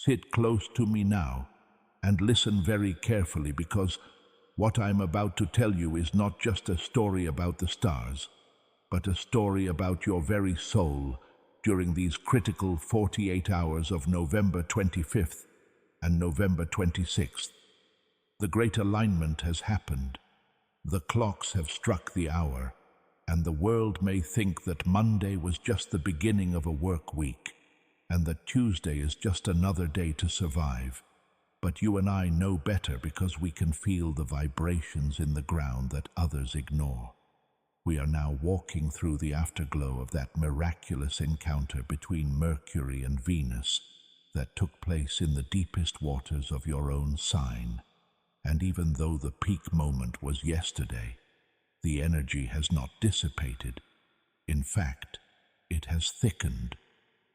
Sit close to me now and listen very carefully, because what I'm about to tell you is not just a story about the stars, but a story about your very soul during these critical 48 hours of November 25th and November 26th. The great alignment has happened. The clocks have struck the hour, and the world may think that Monday was just the beginning of a work week, and that Tuesday is just another day to survive. But you and I know better, because we can feel the vibrations in the ground that others ignore. We are now walking through the afterglow of that miraculous encounter between Mercury and Venus that took place in the deepest waters of your own sign. And even though the peak moment was yesterday, the energy has not dissipated. In fact, it has thickened,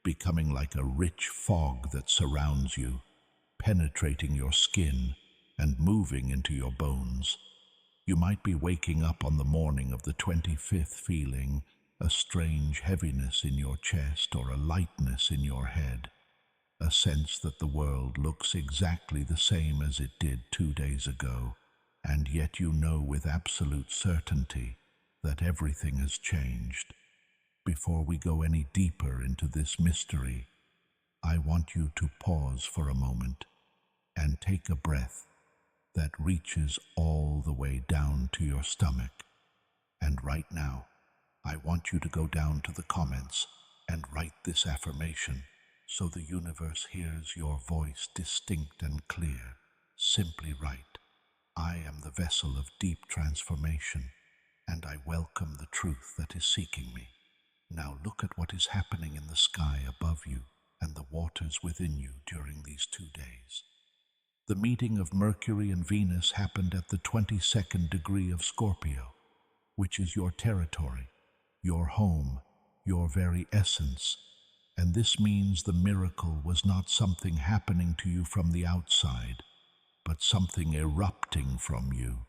becoming like a rich fog that surrounds you, penetrating your skin and moving into your bones. You might be waking up on the morning of the 25th feeling a strange heaviness in your chest or a lightness in your head, a sense that the world looks exactly the same as it did 2 days ago, and yet you know with absolute certainty that everything has changed. Before we go any deeper into this mystery, I want you to pause for a moment and take a breath that reaches all the way down to your stomach. And right now, I want you to go down to the comments and write this affirmation so the universe hears your voice distinct and clear. Simply write, "I am the vessel of deep transformation, and I welcome the truth that is seeking me." Now look at what is happening in the sky above you and the waters within you during these 2 days. The meeting of Mercury and Venus happened at the 22nd degree of Scorpio, which is your territory, your home, your very essence. And this means the miracle was not something happening to you from the outside, but something erupting from you,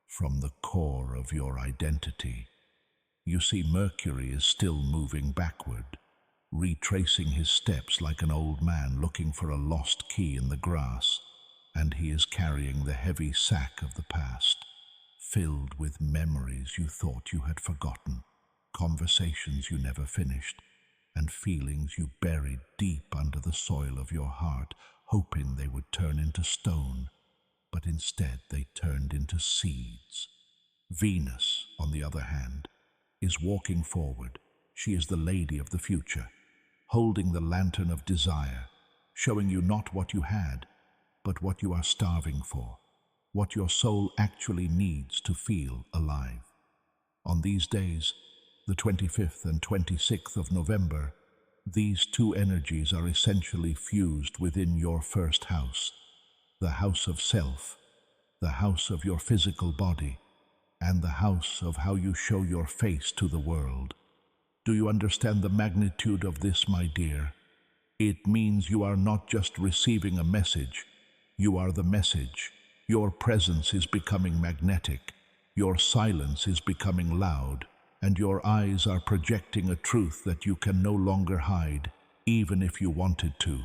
from the core of your identity. You see, Mercury is still moving backward, retracing his steps like an old man looking for a lost key in the grass, and he is carrying the heavy sack of the past, filled with memories you thought you had forgotten, conversations you never finished, and feelings you buried deep under the soil of your heart, hoping they would turn into stone, but instead they turned into seeds. Venus, on the other hand, is walking forward. She is the lady of the future, holding the lantern of desire, showing you not what you had, but what you are starving for, what your soul actually needs to feel alive. On these days, the 25th and 26th of November, these two energies are essentially fused within your first house, the house of self, the house of your physical body, and the house of how you show your face to the world. Do you understand the magnitude of this, my dear? It means you are not just receiving a message, you are the message. Your presence is becoming magnetic, your silence is becoming loud, and your eyes are projecting a truth that you can no longer hide, even if you wanted to.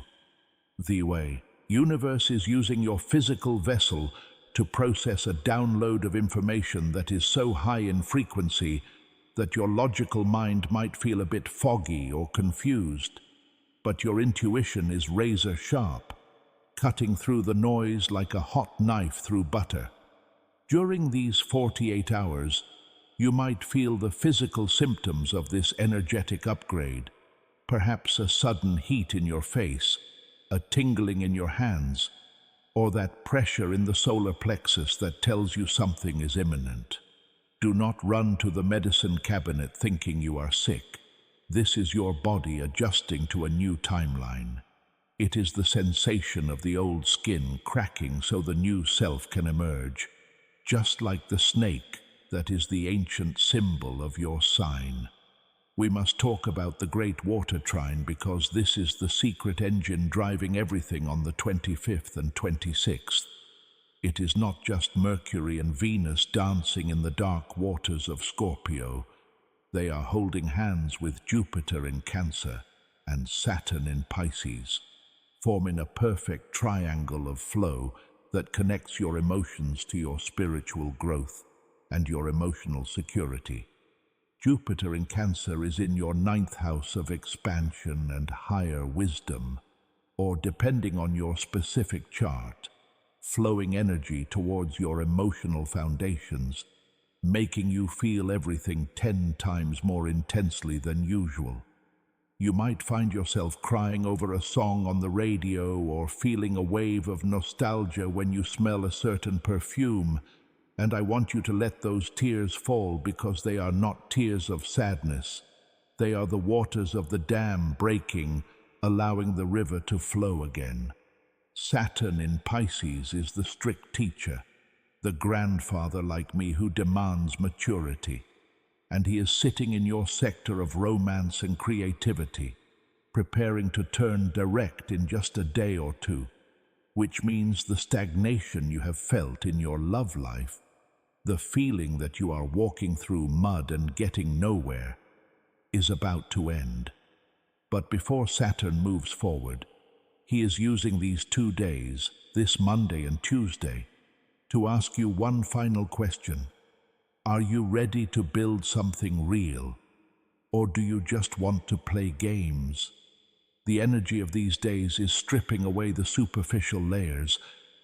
The universe is using your physical vessel to process a download of information that is so high in frequency that your logical mind might feel a bit foggy or confused, but your intuition is razor sharp, cutting through the noise like a hot knife through butter. During these 48 hours, you might feel the physical symptoms of this energetic upgrade, perhaps a sudden heat in your face, a tingling in your hands, or that pressure in the solar plexus that tells you something is imminent. Do not run to the medicine cabinet thinking you are sick. This is your body adjusting to a new timeline. It is the sensation of the old skin cracking so the new self can emerge, just like the snake that is the ancient symbol of your sign. We must talk about the Great Water Trine, because this is the secret engine driving everything on the 25th and 26th. It is not just Mercury and Venus dancing in the dark waters of Scorpio. They are holding hands with Jupiter in Cancer and Saturn in Pisces. forming a perfect triangle of flow that connects your emotions to your spiritual growth and your emotional security. Jupiter in Cancer is in your ninth house of expansion and higher wisdom, or depending on your specific chart, flowing energy towards your emotional foundations, making you feel everything 10 times more intensely than usual. You might find yourself crying over a song on the radio or feeling a wave of nostalgia when you smell a certain perfume, and I want you to let those tears fall because they are not tears of sadness. They are the waters of the dam breaking, allowing the river to flow again. Saturn in Pisces is the strict teacher, the grandfather like me who demands maturity. And he is sitting in your sector of romance and creativity, preparing to turn direct in just a day or two, which means the stagnation you have felt in your love life, the feeling that you are walking through mud and getting nowhere, is about to end. But before Saturn moves forward, he is using these 2 days, this Monday and Tuesday, to ask you one final question. Are you ready to build something real, or do you just want to play games? The energy of these days is stripping away the superficial layers,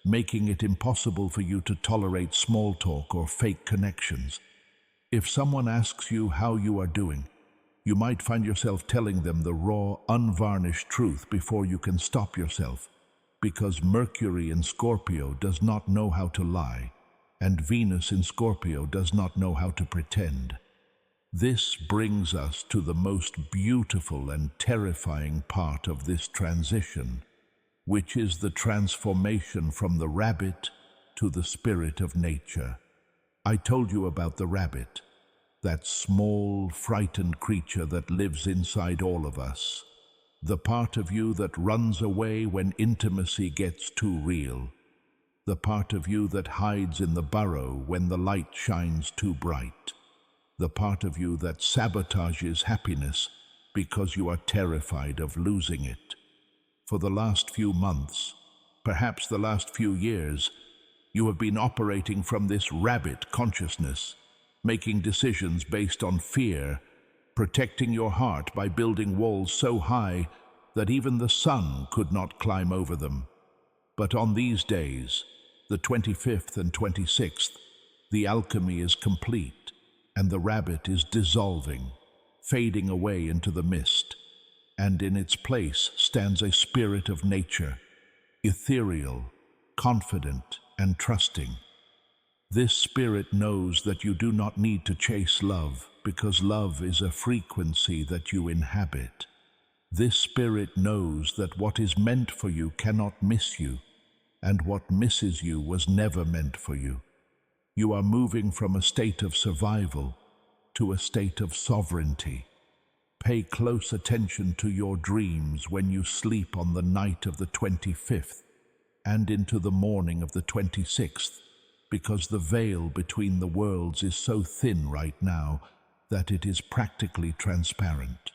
making it impossible for you to tolerate small talk or fake connections. If someone asks you how you are doing, you might find yourself telling them the raw, unvarnished truth before you can stop yourself, because Mercury in Scorpio does not know how to lie, and Venus in Scorpio does not know how to pretend. This brings us to the most beautiful and terrifying part of this transition, which is the transformation from the rabbit to the spirit of nature. I told you about the rabbit, that small, frightened creature that lives inside all of us, the part of you that runs away when intimacy gets too real, the part of you that hides in the burrow when the light shines too bright, the part of you that sabotages happiness because you are terrified of losing it. For the last few months, perhaps the last few years, you have been operating from this rabbit consciousness, making decisions based on fear, protecting your heart by building walls so high that even the sun could not climb over them. But on these days, the 25th and 26th, the alchemy is complete, and the rabbit is dissolving, fading away into the mist, and in its place stands a spirit of nature, ethereal, confident, and trusting. This spirit knows that you do not need to chase love, because love is a frequency that you inhabit. This spirit knows that what is meant for you cannot miss you, and what misses you was never meant for you. You are moving from a state of survival to a state of sovereignty. Pay close attention to your dreams when you sleep on the night of the 25th and into the morning of the 26th, because the veil between the worlds is so thin right now that it is practically transparent.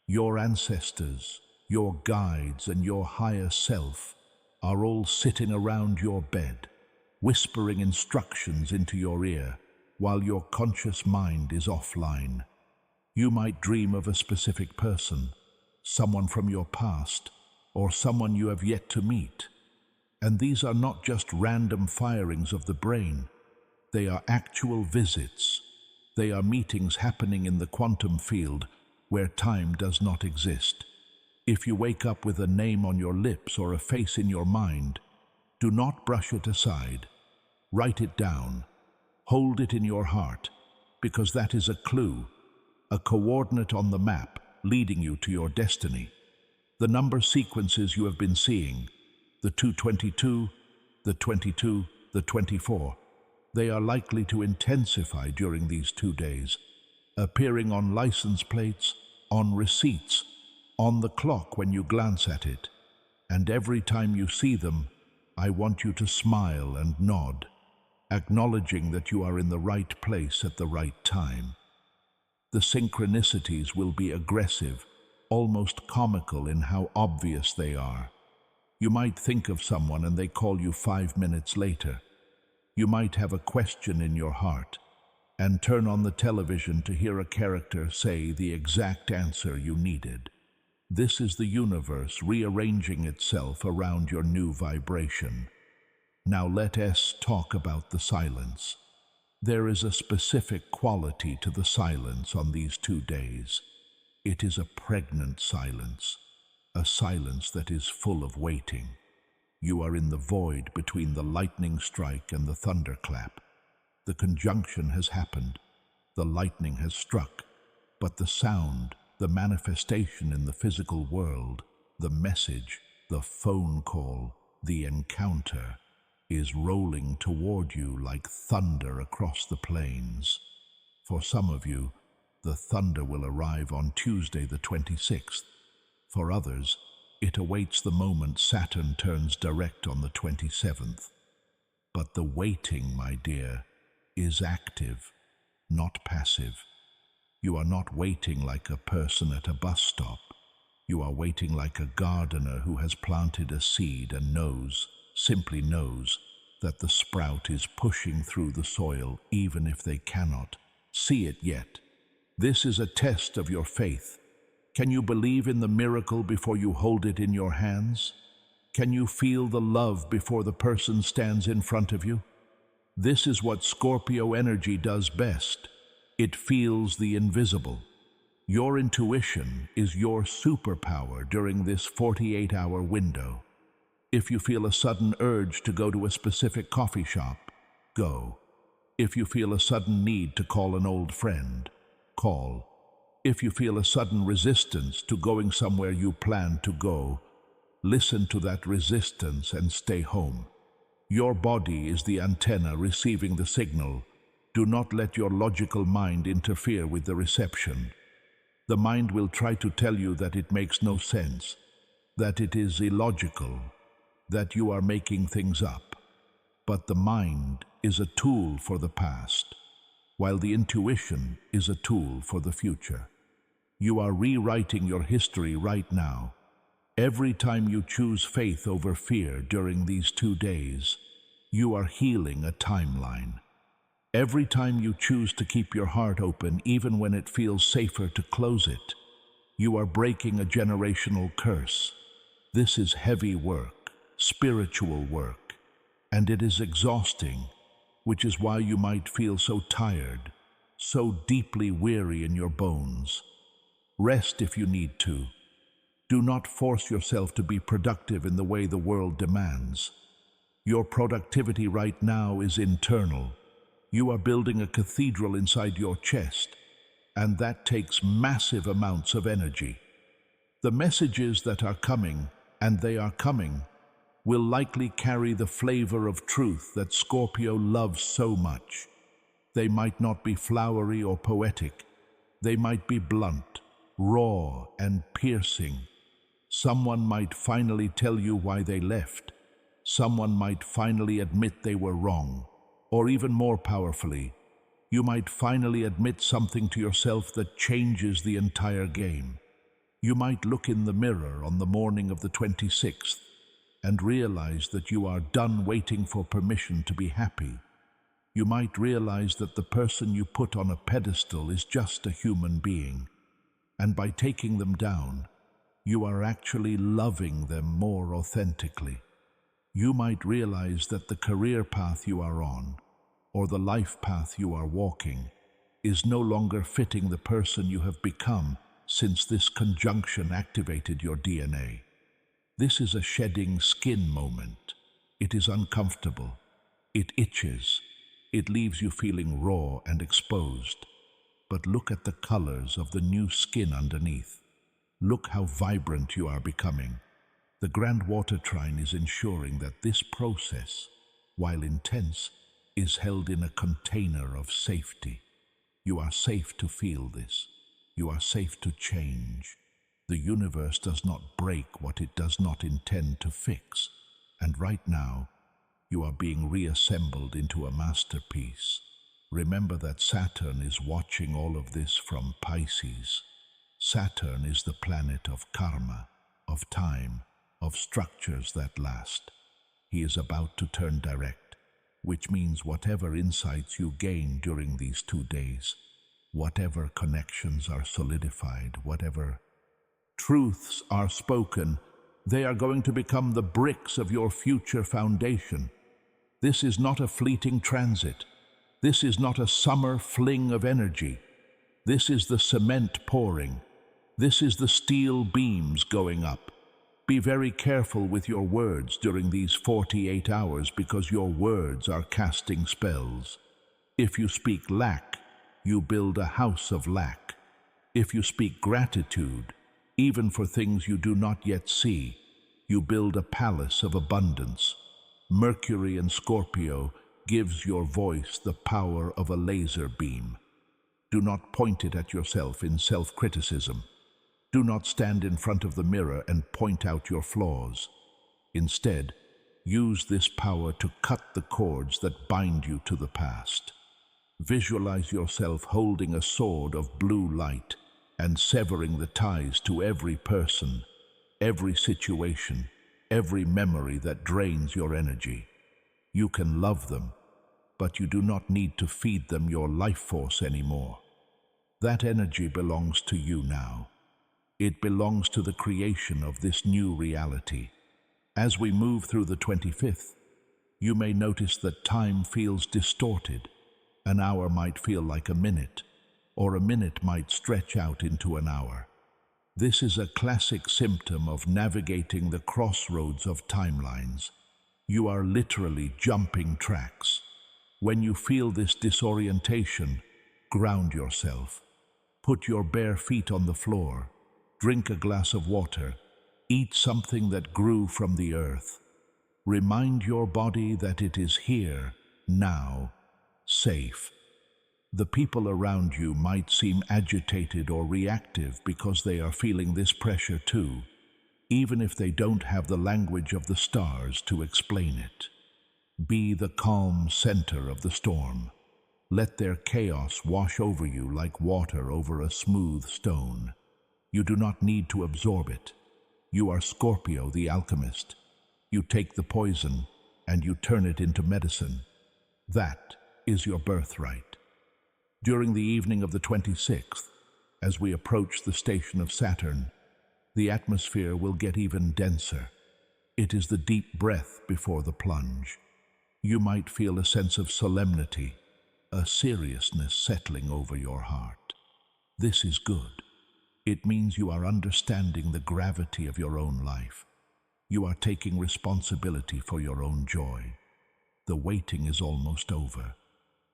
Your ancestors, your guides, and your higher self are all sitting around your bed, whispering instructions into your ear while your conscious mind is offline. You might dream of a specific person, someone from your past, or someone you have yet to meet. And these are not just random firings of the brain. They are actual visits. They are meetings happening in the quantum field where time does not exist. If you wake up with a name on your lips or a face in your mind, do not brush it aside. Write it down. Hold it in your heart, because that is a clue, a coordinate on the map leading you to your destiny. The number sequences you have been seeing, the 222, the 22, the 24, they are likely to intensify during these 2 days, appearing on license plates, on receipts, on the clock when you glance at it, and every time you see them, I want you to smile and nod, acknowledging that you are in the right place at the right time. The synchronicities will be aggressive, almost comical in how obvious they are. You might think of someone and they call you 5 minutes later. You might have a question in your heart and turn on the television to hear a character say the exact answer you needed. This is the universe rearranging itself around your new vibration. Now let us talk about the silence. There is a specific quality to the silence on these 2 days. It is a pregnant silence, a silence that is full of waiting. You are in the void between the lightning strike and the thunderclap. The conjunction has happened, the lightning has struck, but the sound, the manifestation in the physical world, the message, the phone call, the encounter, is rolling toward you like thunder across the plains. For some of you, the thunder will arrive on Tuesday the 26th. For others, it awaits the moment Saturn turns direct on the 27th. But the waiting, my dear, is active, not passive. You are not waiting like a person at a bus stop. You are waiting like a gardener who has planted a seed and knows, simply knows, that the sprout is pushing through the soil even if they cannot see it yet. This is a test of your faith. Can you believe in the miracle before you hold it in your hands? Can you feel the love before the person stands in front of you? This is what Scorpio energy does best. It feels the invisible. Your intuition is your superpower during this 48-hour window. If you feel a sudden urge to go to a specific coffee shop, go. If you feel a sudden need to call an old friend, call. If you feel a sudden resistance to going somewhere you plan to go, listen to that resistance and stay home. Your body is the antenna receiving the signal. Do not let your logical mind interfere with the reception. The mind will try to tell you that it makes no sense, that it is illogical, that you are making things up. But the mind is a tool for the past, while the intuition is a tool for the future. You are rewriting your history right now. Every time you choose faith over fear during these 2 days, you are healing a timeline. Every time you choose to keep your heart open, even when it feels safer to close it, you are breaking a generational curse. This is heavy work, spiritual work, and it is exhausting, which is why you might feel so tired, so deeply weary in your bones. Rest if you need to. Do not force yourself to be productive in the way the world demands. Your productivity right now is internal. You are building a cathedral inside your chest, and that takes massive amounts of energy. The messages that are coming, and they are coming, will likely carry the flavor of truth that Scorpio loves so much. They might not be flowery or poetic. They might be blunt, raw, and piercing. Someone might finally tell you why they left. Someone might finally admit they were wrong. Or even more powerfully, you might finally admit something to yourself that changes the entire game. You might look in the mirror on the morning of the 26th and realize that you are done waiting for permission to be happy. You might realize that the person you put on a pedestal is just a human being, and by taking them down, you are actually loving them more authentically. You might realize that the career path you are on, or the life path you are walking, is no longer fitting the person you have become since this conjunction activated your DNA. This is a shedding skin moment. It is uncomfortable. It itches. It leaves you feeling raw and exposed. But look at the colors of the new skin underneath. Look how vibrant you are becoming. The Grand Water Trine is ensuring that this process, while intense, is held in a container of safety. You are safe to feel this. You are safe to change. The universe does not break what it does not intend to fix. And right now, you are being reassembled into a masterpiece. Remember that Saturn is watching all of this from Pisces. Saturn is the planet of karma, of time, of structures that last. He is about to turn direct, which means whatever insights you gain during these 2 days, whatever connections are solidified, whatever truths are spoken, they are going to become the bricks of your future foundation. This is not a fleeting transit. This is not a summer fling of energy. This is the cement pouring. This is the steel beams going up. Be very careful with your words during these 48 hours because your words are casting spells. If you speak lack, you build a house of lack. If you speak gratitude, even for things you do not yet see, you build a palace of abundance. Mercury and Scorpio gives your voice the power of a laser beam. Do not point it at yourself in self-criticism. Do not stand in front of the mirror and point out your flaws. Instead, use this power to cut the cords that bind you to the past. Visualize yourself holding a sword of blue light and severing the ties to every person, every situation, every memory that drains your energy. You can love them, but you do not need to feed them your life force anymore. That energy belongs to you now. It belongs to the creation of this new reality. As we move through the 25th, you may notice that time feels distorted. An hour might feel like a minute, or a minute might stretch out into an hour. This is a classic symptom of navigating the crossroads of timelines. You are literally jumping tracks. When you feel this disorientation, ground yourself. Put your bare feet on the floor. Drink a glass of water. Eat something that grew from the earth. Remind your body that it is here, now, safe. The people around you might seem agitated or reactive because they are feeling this pressure too, even if they don't have the language of the stars to explain it. Be the calm center of the storm. Let their chaos wash over you like water over a smooth stone. You do not need to absorb it. You are Scorpio, the alchemist. You take the poison and you turn it into medicine. That is your birthright. During the evening of the 26th, as we approach the station of Saturn, the atmosphere will get even denser. It is the deep breath before the plunge. You might feel a sense of solemnity, a seriousness settling over your heart. This is good. It means you are understanding the gravity of your own life. You are taking responsibility for your own joy. The waiting is almost over.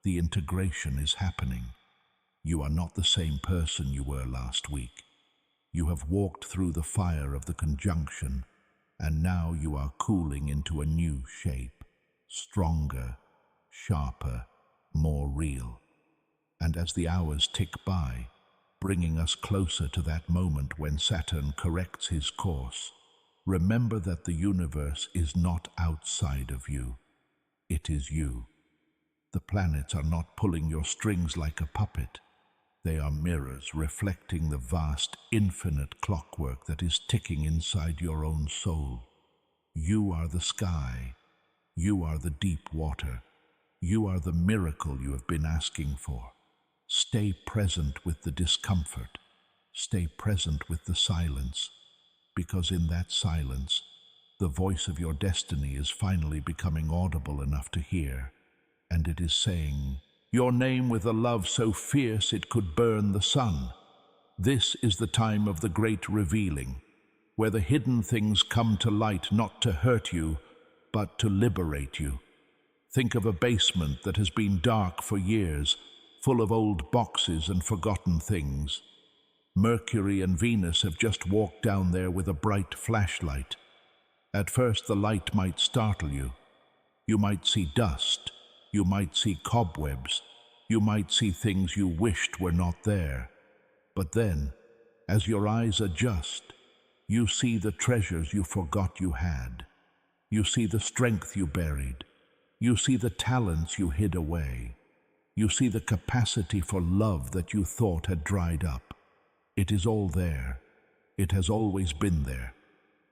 The integration is happening. You are not the same person you were last week. You have walked through the fire of the conjunction, and now you are cooling into a new shape, stronger, sharper, more real. And as the hours tick by, bringing us closer to that moment when Saturn corrects his course, remember that the universe is not outside of you. It is you. The planets are not pulling your strings like a puppet. They are mirrors reflecting the vast, infinite clockwork that is ticking inside your own soul. You are the sky. You are the deep water. You are the miracle you have been asking for. Stay present with the discomfort. Stay present with the silence, because in that silence, the voice of your destiny is finally becoming audible enough to hear. And it is saying, your name with a love so fierce it could burn the sun. This is the time of the great revealing, where the hidden things come to light not to hurt you, but to liberate you. Think of a basement that has been dark for years, full of old boxes and forgotten things. Mercury and Venus have just walked down there with a bright flashlight. At first the light might startle you. You might see dust. You might see cobwebs. You might see things you wished were not there. But then, as your eyes adjust, you see the treasures you forgot you had. You see the strength you buried. You see the talents you hid away. You see the capacity for love that you thought had dried up. It is all there. It has always been there.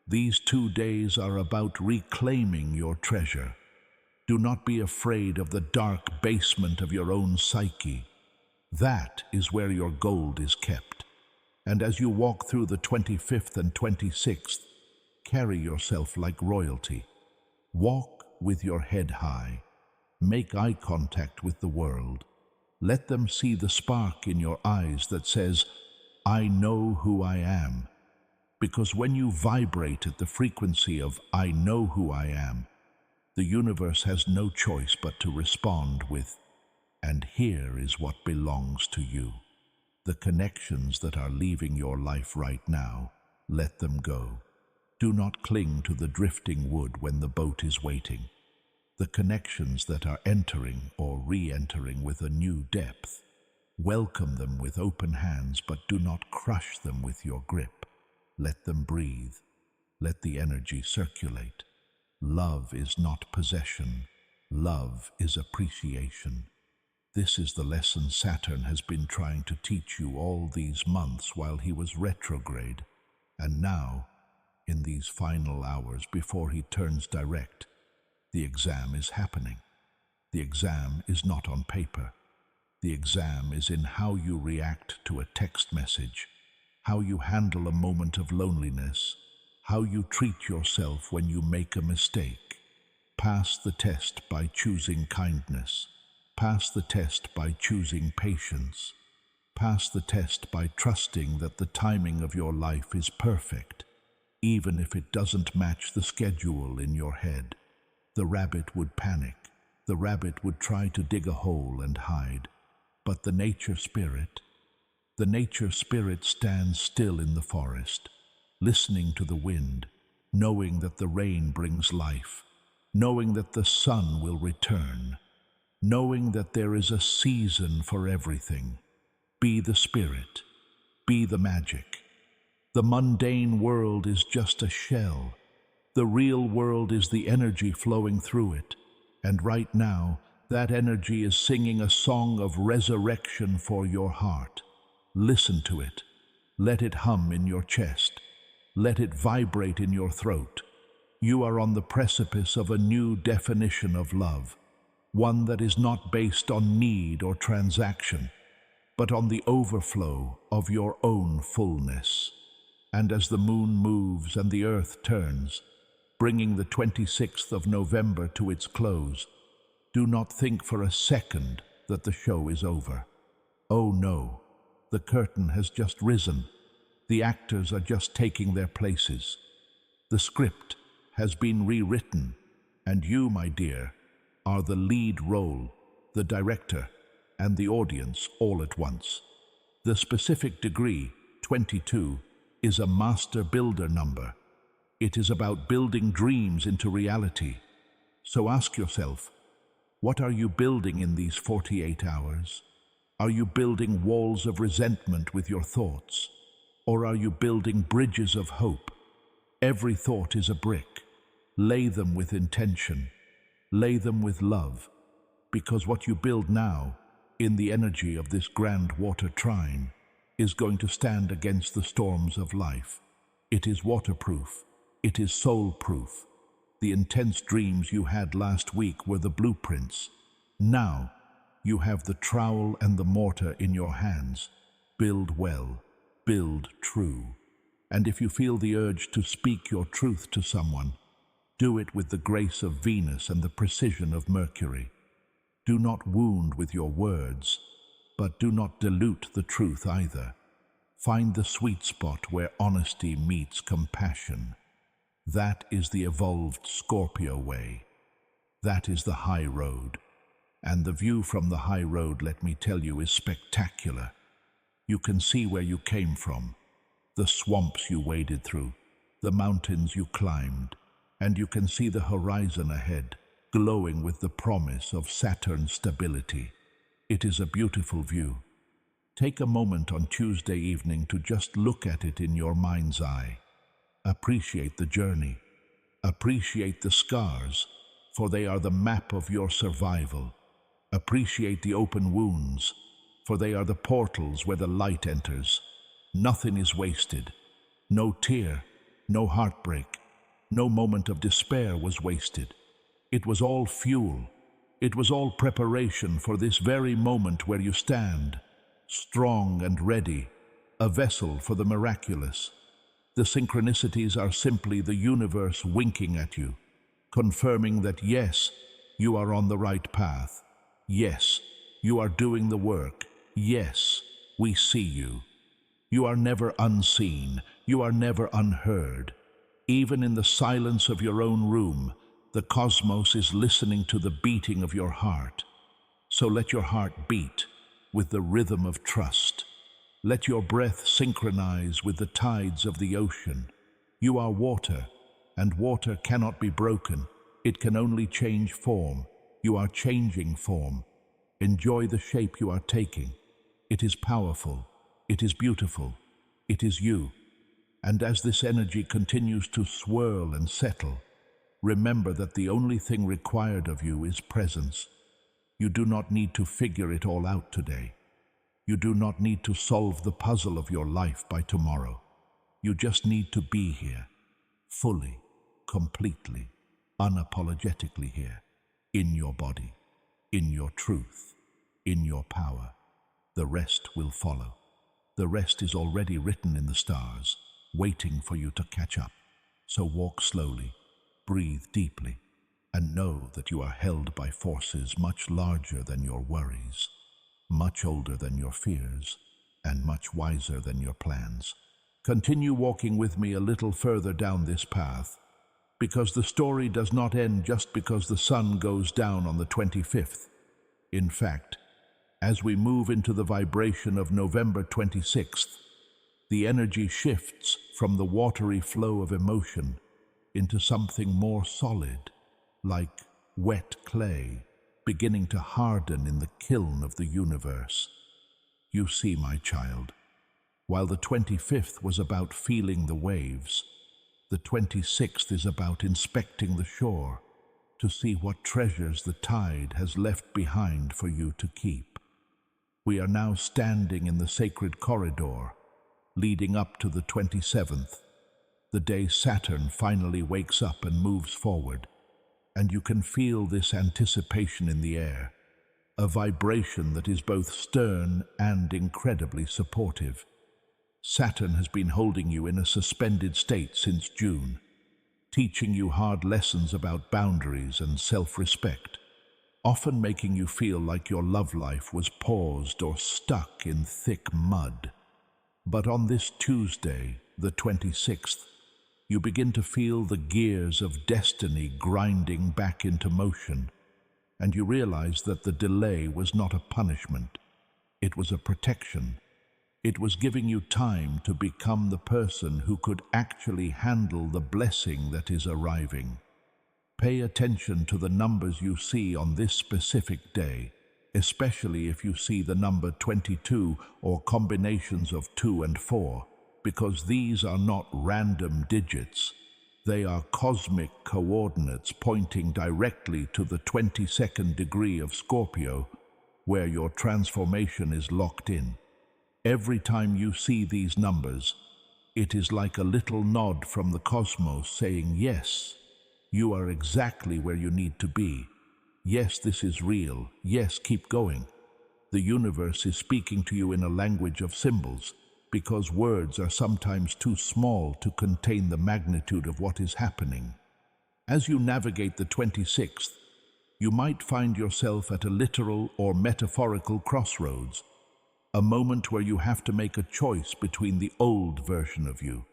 These 2 days are about reclaiming your treasure. Do not be afraid of the dark basement of your own psyche. That is where your gold is kept. And as you walk through the 25th and 26th, carry yourself like royalty. Walk with your head high. Make eye contact with the world. Let them see the spark in your eyes that says, I know who I am. Because when you vibrate at the frequency of I know who I am, the universe has no choice but to respond with, and here is what belongs to you. The connections that are leaving your life right now, let them go. Do not cling to the drifting wood when the boat is waiting. The connections that are entering or re-entering with a new depth, welcome them with open hands, but do not crush them with your grip. Let them breathe. Let the energy circulate. Love is not possession. Love is appreciation. This is the lesson Saturn has been trying to teach you all these months while he was retrograde. And now, in these final hours before he turns direct, the exam is happening. The exam is not on paper. The exam is in how you react to a text message, how you handle a moment of loneliness, how you treat yourself when you make a mistake. Pass the test by choosing kindness. Pass the test by choosing patience. Pass the test by trusting that the timing of your life is perfect, even if it doesn't match the schedule in your head. The rabbit would panic. The rabbit would try to dig a hole and hide. But the nature spirit stands still in the forest, listening to the wind, knowing that the rain brings life, knowing that the sun will return, knowing that there is a season for everything. Be the spirit. Be the magic. The mundane world is just a shell. The real world is the energy flowing through it. And right now, that energy is singing a song of resurrection for your heart. Listen to it. Let it hum in your chest. Let it vibrate in your throat. You are on the precipice of a new definition of love, one that is not based on need or transaction, but on the overflow of your own fullness. And as the moon moves and the earth turns, bringing the 26th of November to its close, do not think for a second that the show is over. Oh no, the curtain has just risen. The actors are just taking their places. The script has been rewritten, and you, my dear, are the lead role, the director, and the audience all at once. The specific degree, 22, is a master builder number. It is about building dreams into reality. So ask yourself, what are you building in these 48 hours? Are you building walls of resentment with your thoughts? Or are you building bridges of hope? Every thought is a brick. Lay them with intention. Lay them with love. Because what you build now, in the energy of this Grand Water Trine, is going to stand against the storms of life. It is waterproof. It is soul-proof. The intense dreams you had last week were the blueprints. Now, you have the trowel and the mortar in your hands. Build well. Build true. And if you feel the urge to speak your truth to someone, do it with the grace of Venus and the precision of Mercury. Do not wound with your words, but do not dilute the truth either. Find the sweet spot where honesty meets compassion. That is the evolved Scorpio way. That is the high road. And the view from the high road, let me tell you, is spectacular. You can see where you came from, the swamps you waded through, the mountains you climbed, and you can see the horizon ahead, glowing with the promise of Saturn's stability. It is a beautiful view. Take a moment on Tuesday evening to just look at it in your mind's eye. Appreciate the journey. Appreciate the scars, for they are the map of your survival. Appreciate the open wounds, for they are the portals where the light enters. Nothing is wasted. No tear, No heartbreak, no moment of despair was wasted. It was all fuel. It was all preparation for this very moment where you stand, strong and ready, a vessel for the miraculous. The synchronicities are simply the universe winking at you, confirming that yes, you are on the right path. Yes, you are doing the work. Yes, we see you. You are never unseen. You are never unheard. Even in the silence of your own room, the cosmos is listening to the beating of your heart. So let your heart beat with the rhythm of trust. Let your breath synchronize with the tides of the ocean. You are water, and water cannot be broken. It can only change form. You are changing form. Enjoy the shape you are taking. It is powerful. It is beautiful. It is you. And as this energy continues to swirl and settle, remember that the only thing required of you is presence. You do not need to figure it all out today. You do not need to solve the puzzle of your life by tomorrow. You just need to be here, fully, completely, unapologetically here, in your body, in your truth, in your power. The rest will follow. The rest is already written in the stars, waiting for you to catch up. So walk slowly, breathe deeply, and know that you are held by forces much larger than your worries, much older than your fears, and much wiser than your plans. Continue walking with me a little further down this path, because the story does not end just because the sun goes down on the 25th. In fact, as we move into the vibration of November 26th, the energy shifts from the watery flow of emotion into something more solid, like wet clay beginning to harden in the kiln of the universe. You see, my child, while the 25th was about feeling the waves, the 26th is about inspecting the shore to see what treasures the tide has left behind for you to keep. We are now standing in the sacred corridor leading up to the 27th, the day Saturn finally wakes up and moves forward, and you can feel this anticipation in the air, a vibration that is both stern and incredibly supportive. Saturn has been holding you in a suspended state since June, teaching you hard lessons about boundaries and self-respect, often making you feel like your love life was paused or stuck in thick mud. But on this Tuesday, the 26th, you begin to feel the gears of destiny grinding back into motion, and you realize that the delay was not a punishment. It was a protection. It was giving you time to become the person who could actually handle the blessing that is arriving. Pay attention to the numbers you see on this specific day, especially if you see the number 22 or combinations of 2 and 4, because these are not random digits. They are cosmic coordinates pointing directly to the 22nd degree of Scorpio, where your transformation is locked in. Every time you see these numbers, it is like a little nod from the cosmos saying, yes, you are exactly where you need to be. Yes, this is real. Yes, keep going. The universe is speaking to you in a language of symbols, because words are sometimes too small to contain the magnitude of what is happening. As you navigate the 26th, you might find yourself at a literal or metaphorical crossroads, a moment where you have to make a choice between the old version of you,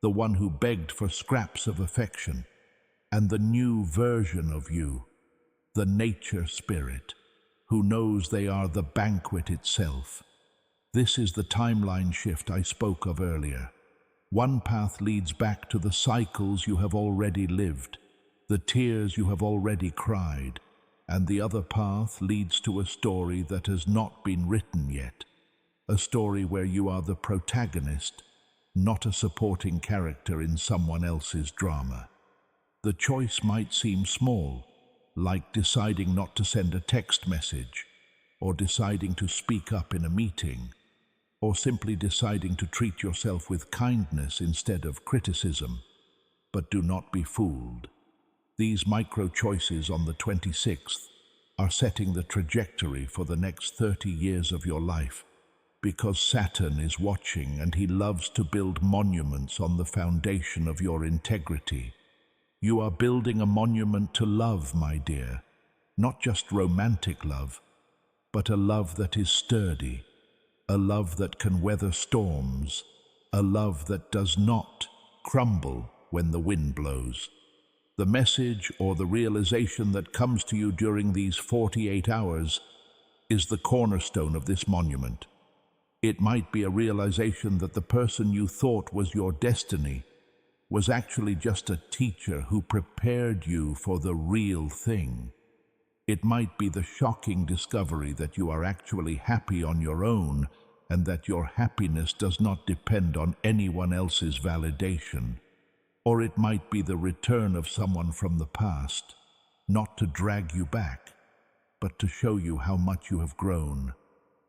the one who begged for scraps of affection, and the new version of you, the nature spirit, who knows they are the banquet itself. This is the timeline shift I spoke of earlier. One path leads back to the cycles you have already lived, the tears you have already cried, and the other path leads to a story that has not been written yet, a story where you are the protagonist, not a supporting character in someone else's drama. The choice might seem small, like deciding not to send a text message or deciding to speak up in a meeting. or simply deciding to treat yourself with kindness instead of criticism. But do not be fooled. These micro choices on the 26th are setting the trajectory for the next 30 years of your life, because Saturn is watching and he loves to build monuments on the foundation of your integrity. You are building a monument to love, my dear, not just romantic love, but a love that is sturdy, a love that can weather storms, a love that does not crumble when the wind blows. The message or the realization that comes to you during these 48 hours is the cornerstone of this monument. It might be a realization that the person you thought was your destiny was actually just a teacher who prepared you for the real thing. It might be the shocking discovery that you are actually happy on your own and that your happiness does not depend on anyone else's validation. Or it might be the return of someone from the past, not to drag you back, but to show you how much you have grown,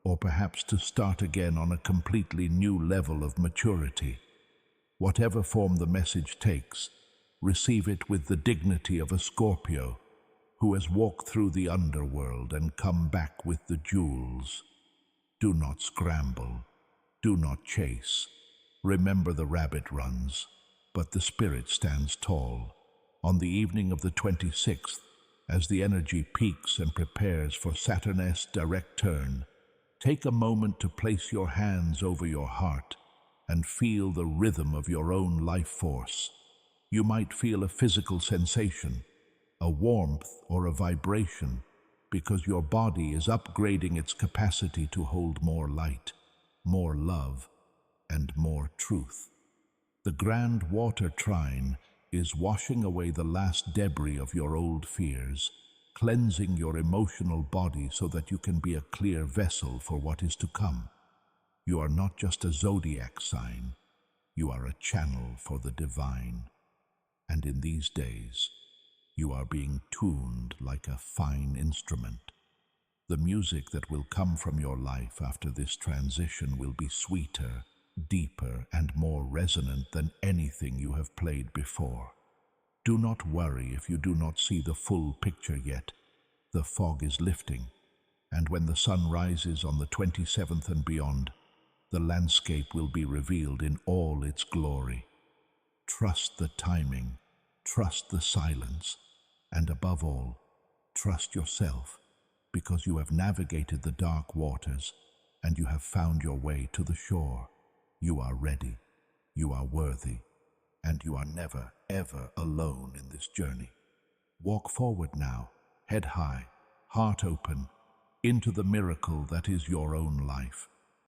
or perhaps to start again on a completely new level of maturity. Whatever form the message takes, receive it with the dignity of a Scorpio who has walked through the underworld and come back with the jewels. Do not scramble. Do not chase. Remember the rabbit runs, but the spirit stands tall. On the evening of the 26th, as the energy peaks and prepares for Saturn's direct turn, take a moment to place your hands over your heart and feel the rhythm of your own life force. You might feel a physical sensation, a warmth or a vibration, because your body is upgrading its capacity to hold more light, more love, and more truth. The Grand Water Trine is washing away the last debris of your old fears, cleansing your emotional body so that you can be a clear vessel for what is to come. You are not just a zodiac sign, you are a channel for the divine. And in these days, you are being tuned like a fine instrument. The music that will come from your life after this transition will be sweeter, deeper, and more resonant than anything you have played before. Do not worry if you do not see the full picture yet. The fog is lifting, and when the sun rises on the 27th and beyond, the landscape will be revealed in all its glory. Trust the timing, trust the silence, and above all, trust yourself, because you have navigated the dark waters and you have found your way to the shore. You are ready, you are worthy, and you are never, ever alone in this journey. Walk forward now, head high, heart open, into the miracle that is your own life.